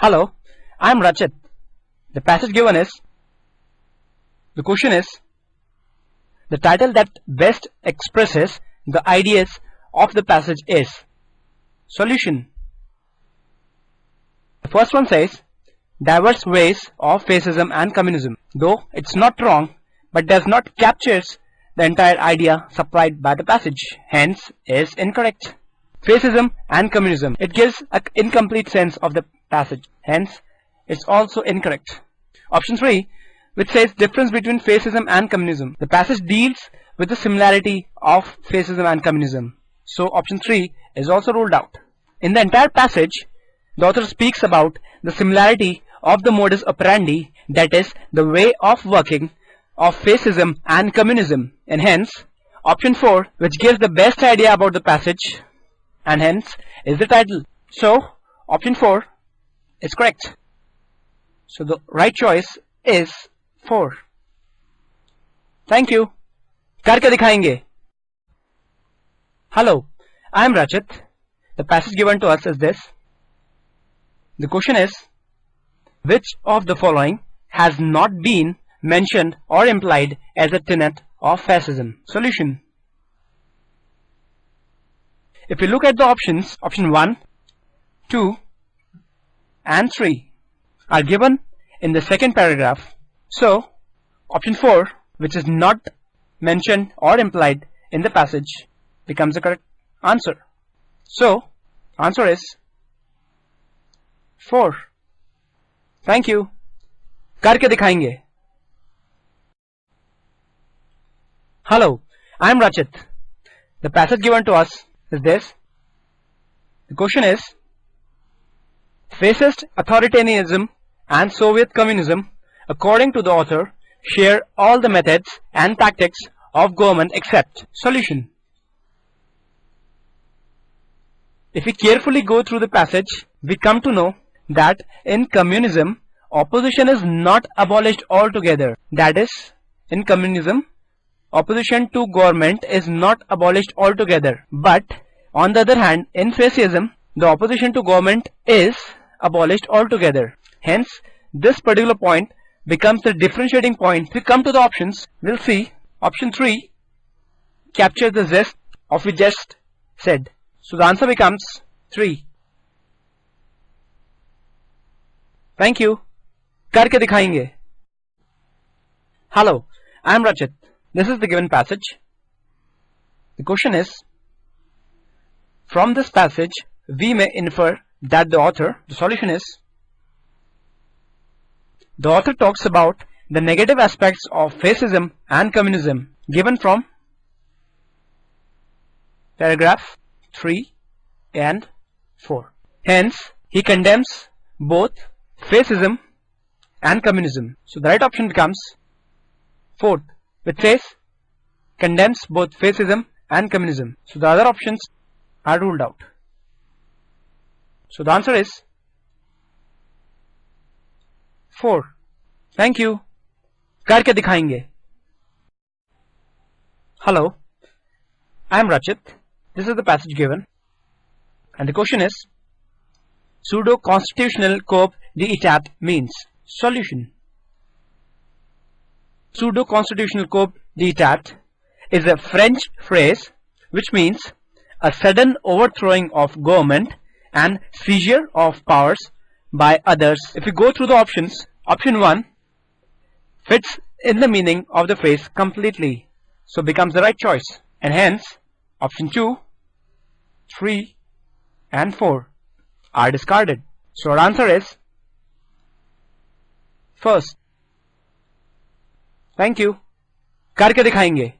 Hello, I am Rachit. The passage given is, the question is, the title that best expresses the ideas of the passage is. Solution. The first one says, diverse ways of fascism and communism. Though it's not wrong, but does not captures the entire idea supplied by the passage. Hence, is incorrect. Fascism and communism. It gives an incomplete sense of the passage. Hence, it's also incorrect. Option 3, which says difference between fascism and communism. The passage deals with the similarity of fascism and communism. So option 3 is also ruled out. In the entire passage, the author speaks about the similarity of the modus operandi, that is, the way of working of fascism and communism, and hence option 4, which gives the best idea about the passage, and hence is the title. So option 4 is correct. So the right choice is 4. Thank you. करके दिखाएंगे. Hello, I am Rachit. The passage given to us is this. The question is, which of the following has not been mentioned or implied as a tenet of fascism? Solution. If you look at the options, option 1, 2 and 3 are given in the second paragraph. So option 4, which is not mentioned or implied in the passage, becomes the correct answer. So answer is 4. Thank you. करके दिखाएंगे. Hello, I am Rachit. The passage given to us is this. The question is, fascist authoritarianism and Soviet communism, according to the author, share all the methods and tactics of government except. Solution. If we carefully go through the passage, we come to know that in communism, opposition is not abolished altogether. That is, in communism, opposition to government is not abolished altogether. But on the other hand, in fascism, the opposition to government is abolished altogether. Hence, this particular point becomes the differentiating point. If we come to the options, we'll see option 3 captures the gist of we just said. So the answer becomes 3. Thank you. करके दिखाएंगे. Hello, I am Rachit. This is the given passage. The question is, from this passage we may infer that the author, the solution is, the author talks about the negative aspects of fascism and communism given from paragraph 3 and 4. Hence, he condemns both fascism and communism. So the right option becomes 4th, which says condemns both fascism and communism. So the other options are ruled out. So the answer is 4. Thank you. करके दिखाएंगे. Hello, I am Rachit. This is the passage given, and the question is, pseudo-constitutional coup d'etat means. Solution. Pseudo-constitutional coup d'etat is a French phrase which means a sudden overthrowing of government and seizure of powers by others. If we go through the options, option 1 fits in the meaning of the phrase completely, so becomes the right choice, and hence option 2, 3 and 4 are discarded. So our answer is first. Thank you. करके दिखाएंगे.